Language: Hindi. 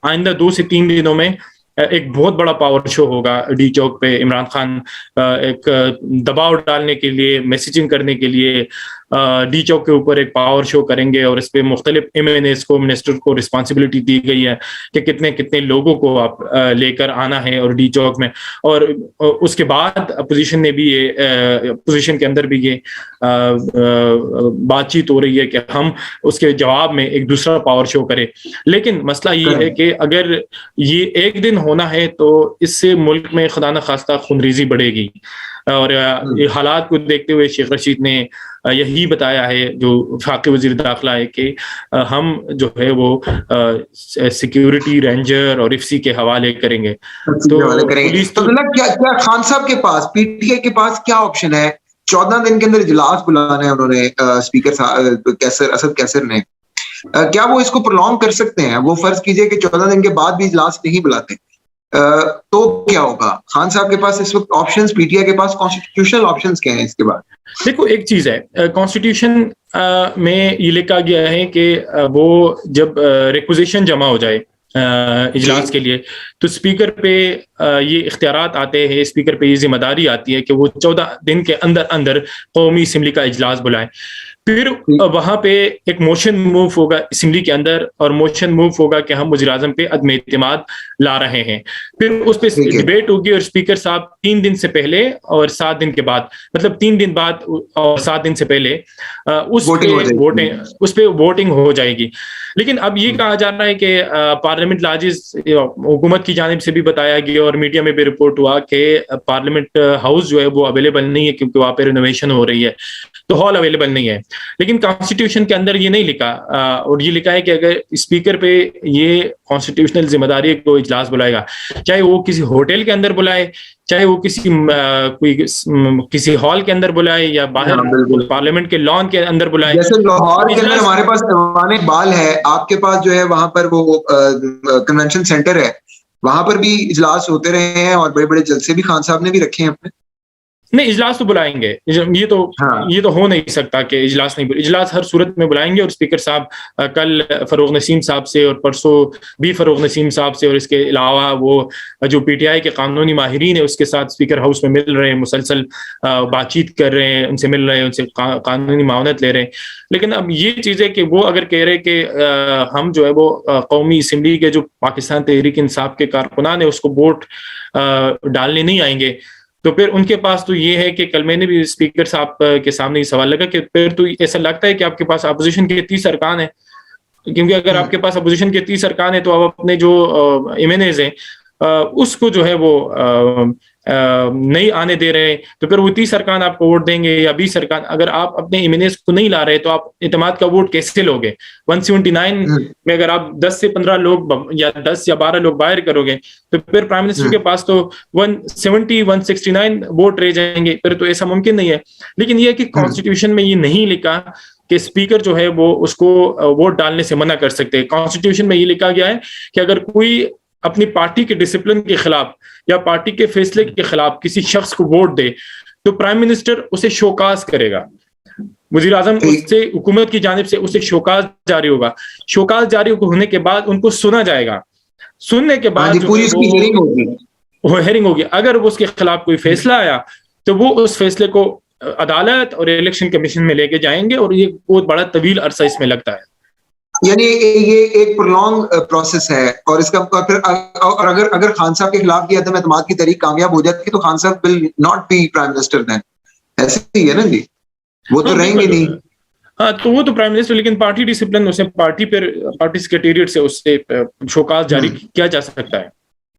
आइंदा 2 से 3 दिनों में एक बहुत बड़ा पावर शो होगा डी चौक पे। इमरान खान एक दबाव डालने के लिए, मैसेजिंग करने के लिए डी चौक के ऊपर एक पावर शो करेंगे, और इस पे मुख्तलिफ MNAs को, मिनिस्टर को रिस्पॉन्सिबिलिटी दी गई है कि कितने कितने लोगों को आप लेकर आना है और डी चौक में। और उसके बाद अपोजिशन ने भी ये अपोजिशन के अंदर भी ये बातचीत हो रही है कि हम उसके जवाब में एक दूसरा पावर शो करें। लेकिन मसला ये है कि अगर ये एक दिन होना है तो इससे मुल्क में खुदा न खास्ता खूनरेजी बढ़ेगी, और ये हालात को देखते हुए शेख रशीद ने यही बताया है, जो वफाकी वजीर दाखिला है, कि हम जो है वो सिक्योरिटी रेंजर और इफ्सी के हवाले करेंगे। तो पुलिस तो क्या खान साहब के पास, PTI के पास क्या ऑप्शन है? 14 दिन के अंदर इजलास बुलाना है उन्होंने, स्पीकर कैसर, असद कैसर ने। क्या वो इसको प्रोलॉन्ग कर सकते हैं? वो फर्ज कीजिए कि 14 दिन के बाद भी इजलास नहीं बुलाते, तो क्या होगा? खान साहब के पास इस वक्त ऑप्शंस, PTI के पास कॉन्स्टिट्यूशनल ऑप्शंस क्या हैं इसके बाद? देखो, एक चीज है, कॉन्स्टिट्यूशन में ये लिखा गया है कि वो जब रिक्विजिशन जमा हो जाए इजलास के लिए, तो स्पीकर पे ये इख्तियारात आते हैं, स्पीकर पे ये जिम्मेदारी आती है कि वो 14 दिन के अंदर अंदर कौमी असम्बली का इजलास बुलाए। फिर वहां पे एक मोशन मूव होगा असम्बली के अंदर, और मोशन मूव होगा कि हम वज़ीर आज़म पे अदम एतमाद ला रहे हैं। फिर उस पर डिबेट होगी, और स्पीकर साहब 3 दिन से पहले और 7 दिन के बाद, मतलब 3 दिन बाद और 7 दिन से पहले उस पे वोटिंग हो जाएगी। लेकिन अब ये कहा जा रहा है कि पार्लियामेंट लाजिज हुकूमत की जानिब से भी बताया गया, और मीडिया में भी रिपोर्ट हुआ कि पार्लियामेंट हाउस जो है वो अवेलेबल नहीं है, क्योंकि वहाँ पे रिनोवेशन हो रही है, तो हॉल अवेलेबल नहीं है। लेकिन कॉन्स्टिट्यूशन के अंदर ये नहीं लिखा, और ये लिखा है कि अगर स्पीकर पे ये कॉन्स्टिट्यूशनल जिम्मेदारी है को इजलास बुलाएगा, चाहे वो किसी होटल के अंदर बुलाए, चाहे वो किसी हॉल के अंदर बुलाए, या बाहर पार्लियामेंट के लॉन के अंदर बुलाए। जैसे लाहौर के अंदर हमारे पास ऐवान इकबाल है, आपके पास जो है वहां पर वो कन्वेंशन सेंटर है, वहां पर भी इजलास होते रहे हैं, और बड़े बड़े जलसे भी खान साहब ने भी रखे हैं अपने। नहीं, इजलास तो बुलाएंगे, ये तो हो नहीं सकता कि इजलास नहीं, इजलास हर सूरत में बुलाएंगे। और स्पीकर साहब कल फरोग नसीम साहब से, और परसों भी फरोग नसीम साहब से, और इसके अलावा वो जो PTI के कानूनी माहिरीन है उसके साथ स्पीकर हाउस में मिल रहे हैं, मुसलसल बातचीत कर रहे हैं, उनसे मिल रहे हैं, उनसे कानूनी मावनत ले रहे हैं। लेकिन अब ये चीज़ है कि वो अगर कह रहे कि हम जो है वो कौमी असम्बली के जो पाकिस्तान तहरीक इंसाफ के कारकुनान है उसको वोट डालने नहीं आएंगे, तो फिर उनके पास तो ये है कि कल मैंने भी स्पीकर साहब के सामने ये सवाल लगा कि फिर तो ऐसा लगता है कि आपके पास अपोजिशन के 30 अरकान है, क्योंकि अगर आपके पास अपोजिशन के 30 अरकान है तो आप अपने जो MNAs हैं उसको जो है वो नहीं आने दे रहे हैं, तो फिर वो 30 अरकान आपको वोट देंगे या 20 अरकान। अगर आप अपने MNAs को नहीं ला रहे तो आप इत्तेमाद का वोट कैसे लोगे? 179 में अगर आप 10 से 15 लोग या 10 या 12 लोग बाहर करोगे, तो फिर प्राइम मिनिस्टर के पास तो 170 169 वोट रह जाएंगे, फिर तो ऐसा मुमकिन नहीं है। लेकिन यह है कि कॉन्स्टिट्यूशन में ये नहीं लिखा कि स्पीकर जो है वो उसको वोट डालने से मना कर सकते हैं। कॉन्स्टिट्यूशन में ये लिखा गया है कि अगर कोई अपनी पार्टी के डिसिप्लिन के खिलाफ या पार्टी के फैसले के खिलाफ किसी शख्स को वोट दे तो प्राइम मिनिस्टर उसे शोकाज करेगा, वजीर आजम उससे हुकूमत की जानिब से उसे शोकाज जारी होगा। शोकाज जारी होने के बाद उनको सुना जाएगा, सुनने के बाद पूरी उसकी हेयरिंग होगी। अगर वो उसके खिलाफ कोई फैसला आया तो वो उस फैसले को अदालत और इलेक्शन कमीशन में लेके जाएंगे, और ये बहुत बड़ा तवील अरसा इसमें लगता है। यानी ये एक प्रोलॉन्ग प्रोसेस है, और इसका और अगर खान साहब के खिलाफ की अदम एतमाद की तहरीक कामयाब हो जाती है तो खान साहब will not be prime minister then, ऐसे ही है ना जी? वो तो रहेंगे नहीं। हाँ, तो वो तो प्राइम मिनिस्टर, लेकिन पार्टी डिसिप्लिन उसे पार्टी सेक्रेटेरिएट से उससे शोकाज जारी किया जा सकता है।